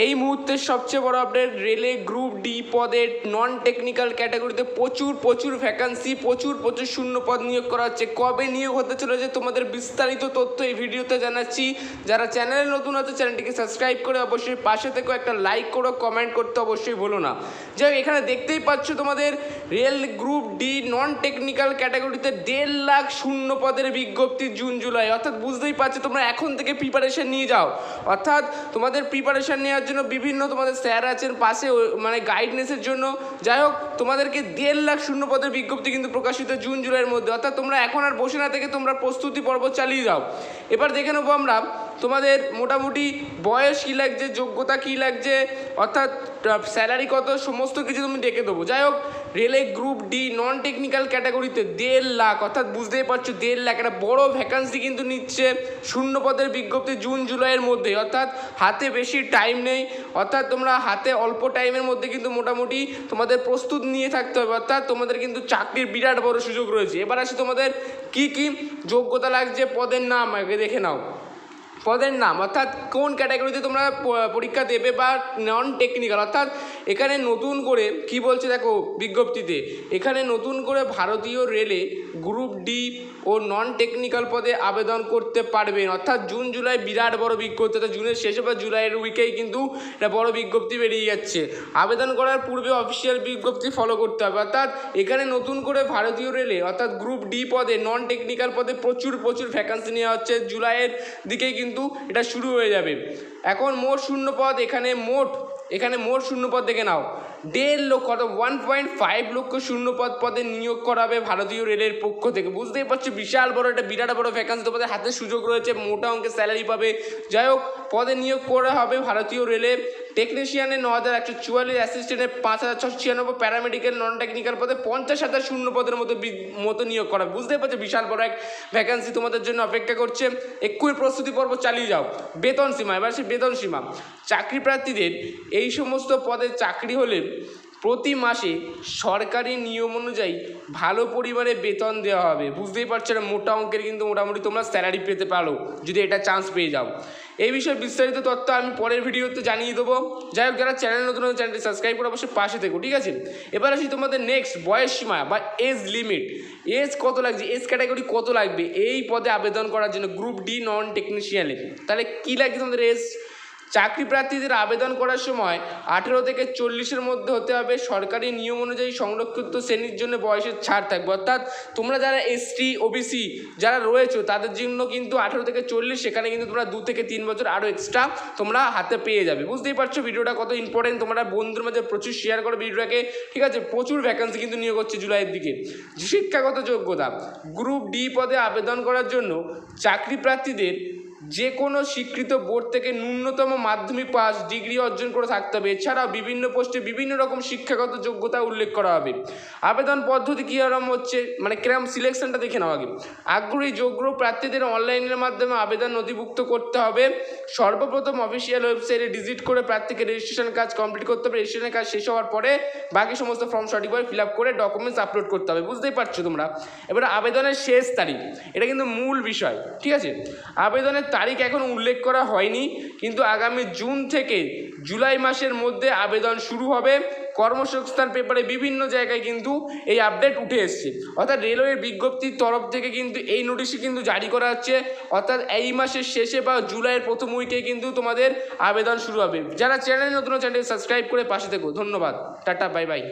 এই মুহূর্তের সবচেয়ে বড় আপডেট, রেলে গ্রুপ ডি পদের নন টেকনিক্যাল ক্যাটাগরিতে প্রচুর ভ্যাকান্সি, প্রচুর শূন্য পদ নিয়োগ করা হচ্ছে। কবে নিয়োগ হতে চলেছে তোমাদের বিস্তারিত তথ্য এই ভিডিওতে জানাচ্ছি। যারা চ্যানেলে নতুন আছে চ্যানেলটিকে সাবস্ক্রাইব করে অবশ্যই পাশে থেকেও একটা লাইক করো, কমেন্ট করতে অবশ্যই ভুলো না। যাই হোক, এখানে দেখতেই পাচ্ছ তোমাদের rail group D non technical ক্যাটাগরিতে 1.5 লাখ শূন্য পদের বিজ্ঞপ্তি জুন জুলাই। অর্থাৎ বুঝতেই পারছো, তোমরা এখন থেকে প্রিপারেশন নিয়ে যাও। অর্থাৎ তোমাদের প্রিপারেশন নেওয়ার জন্য বিভিন্ন তোমাদের স্যার আছেন পাশে, মানে গাইডনেসের জন্য। যাই হোক, তোমাদেরকে 1.5 লাখ শূন্য পদের বিজ্ঞপ্তি কিন্তু প্রকাশিত জুন জুলাইয়ের মধ্যে। অর্থাৎ তোমরা এখন আর বসে না থেকে তোমরা প্রস্তুতি পর্ব চালিয়ে যাও। এবার দেখে নেবো আমরা তোমাদের মোটামুটি বয়স কী লাগছে, যোগ্যতা কী লাগছে, অর্থাৎ স্যালারি কত, সমস্ত কিছু তুমি দেখে দেবো। যাই হোক, রেলে গ্রুপ ডি নন টেকনিক্যাল ক্যাটাগরিতে 1.5 লাখ, অর্থাৎ বুঝতেই পারছো 1.5 লাখ একটা বড় ভ্যাকান্সি কিন্তু নিচ্ছে শূন্য পদের বিজ্ঞপ্তি জুন জুলাইয়ের মধ্যে। অর্থাৎ হাতে বেশি টাইম নেই, অর্থাৎ তোমরা হাতে অল্প টাইমের মধ্যে কিন্তু মোটামুটি তোমাদের প্রস্তুত নিয়ে থাকতে হবে। অর্থাৎ তোমাদের কিন্তু চাকরির বিরাট বড় সুযোগ রয়েছে। এবার আসি তোমাদের কি কি যোগ্যতা লাগছে, পদের নাম আগে দেখে নাও। পদের নাম, অর্থাৎ কোন ক্যাটাগরিতে তোমরা পরীক্ষা দেবে বা নন টেকনিক্যাল। অর্থাৎ এখানে নতুন করে কি বলছে দেখো বিজ্ঞপ্তিতে, এখানে নতুন করে ভারতীয় রেলে গ্রুপ ডি ও নন টেকনিক্যাল পদে আবেদন করতে পারবেন। অর্থাৎ জুন জুলাই বিরাট বড় বিজ্ঞপ্তি, অর্থাৎ জুনের শেষে বা জুলাইয়ের উইকেই কিন্তু একটা বড় বিজ্ঞপ্তি বেরিয়ে যাচ্ছে। আবেদন করার পূর্বে অফিসিয়াল বিজ্ঞপ্তি ফলো করতে হবে। অর্থাৎ এখানে নতুন করে ভারতীয় রেলে অর্থাৎ গ্রুপ ডি পদে নন টেকনিক্যাল পদে প্রচুর ভ্যাকান্সি নেওয়া হচ্ছে। জুলাইয়ের দিকেই কিন্তু এটা শুরু হয়ে যাবে। এখন মোট শূন্য পদ, এখানে মোট শূন্য পদ দেখে নাও 1.5 লক্ষ, অর্থাৎ 1.5 লক্ষ শূন্য পদে নিয়োগ করাবে ভারতীয় রেলের পক্ষ থেকে। বুঝতেই পারছো বিরাট বড় ভ্যাকান্সি, তোমাদের হাতে সুযোগ রয়েছে, মোটা অঙ্কের স্যালারি পাবে। যাই হোক, পদে নিয়োগ করা হবে ভারতীয় রেলে। টেকনিশিয়ানের 9,144, অ্যাসিস্ট্যান্টের 5,696, প্যারামেডিক্যাল নন টেকনিক্যাল পদে 50,000 শূন্য পদের মতো নিয়োগ করা। বুঝতেই পারছো বিশাল বড় এক ভ্যাকান্সি তোমাদের জন্য অপেক্ষা করছে। এক্ষুনি প্রস্তুতি পর্ব চালিয়ে যাও। বেতন সীমা, এবার সে বেতন সীমা, চাকরি প্রার্থীদের এই সমস্ত পদের চাকরি হলে প্রতি মাসে সরকারি নিয়ম অনুযায়ী ভালো পরিমাণে বেতন দেওয়া হবে। বুঝতেই পারছো না, মোটা অঙ্কের কিন্তু মোটামুটি তোমরা স্যালারি পেতে পারো যদি এটা চান্স পেয়ে যাও। এই বিষয়ে বিস্তারিত তথ্য আমি পরের ভিডিওতে জানিয়ে দেবো। যাই হোক, যারা চ্যানেল নতুন চ্যানেলটি সাবস্ক্রাইব করে অবশ্যই পাশে থেকো, ঠিক আছে। এবার আসি তোমাদের নেক্সট, বয়স সীমা বা এজ লিমিট। এজ কত লাগছে, এজ ক্যাটাগরি কত লাগবে এই পদে আবেদন করার জন্য গ্রুপ ডি নন টেকনিশিয়ানে? তাহলে কী লাগছে তোমাদের এজ? চাকরি প্রার্থীদের আবেদন করার সময় 18 থেকে 40-এর মধ্যে হতে হবে। সরকারি নিয়ম অনুযায়ী সংরক্ষিত শ্রেণীর জন্য বয়সের ছাড় থাকবে। অর্থাৎ তোমরা যারা এসটি ওবিসি যারা রয়েছে তাদের জন্য কিন্তু 18 থেকে 40, সেখানে কিন্তু তোমরা 2 থেকে 3 বছর আরও এক্সট্রা তোমরা হাতে পেয়ে যাবে। বুঝতেই পারছো ভিডিওটা কত ইম্পর্টেন্ট, তোমরা বন্ধুর মাঝে প্রচুর শেয়ার করো ভিডিওটাকে, ঠিক আছে। প্রচুর ভ্যাকান্সি কিন্তু নিয়োগ হচ্ছে জুলাইয়ের দিকে। শিক্ষাগত যোগ্যতা, গ্রুপ ডি পদে আবেদন করার জন্য চাকরি প্রার্থীদের যে কোনো স্বীকৃত বোর্ড থেকে ন্যূনতম মাধ্যমিক পাস ডিগ্রি অর্জন করে থাকতে হবে। এছাড়াও বিভিন্ন পোস্টে বিভিন্ন রকম শিক্ষাগত যোগ্যতা উল্লেখ করা হবে। আবেদন পদ্ধতি কী রকম হচ্ছে, মানে কিরম সিলেকশনটা দেখে নাও আগে। আগ্রহী যোগ্য প্রার্থীদের অনলাইনের মাধ্যমে আবেদন নথিভুক্ত করতে হবে। সর্বপ্রথম অফিসিয়াল ওয়েবসাইটে ভিজিট করে প্রার্থীকে রেজিস্ট্রেশন কাজ কমপ্লিট করতে হবে। রেজিস্ট্রেশনের কাজ শেষ হওয়ার পরে বাকি সমস্ত ফর্ম সঠিকভাবে ফিল আপ করে ডকুমেন্টস আপলোড করতে হবে। বুঝতেই পারছো তোমরা। এবার আবেদনের শেষ তারিখ, এটা কিন্তু মূল বিষয়, ঠিক আছে। আবেদনের তারিখ এখন উল্লেখ করা হয়নি, কিন্তু আগামী জুন থেকে জুলাই মাসের মধ্যে আবেদন শুরু হবে। কর্মসংস্থান পেপারে বিভিন্ন জায়গায় কিন্তু এই আপডেট উঠে এসছে। অর্থাৎ রেলওয়ের বিজ্ঞপ্তির তরফ থেকে কিন্তু এই নোটিশই কিন্তু জারি করা হচ্ছে। অর্থাৎ এই মাসের শেষে বা জুলাইয়ের প্রথম উইকে কিন্তু তোমাদের আবেদন শুরু হবে। যারা চ্যানেল নতুন চ্যানেল সাবস্ক্রাইব করে পাশে থেকো। ধন্যবাদ, টাটা, বাই বাই।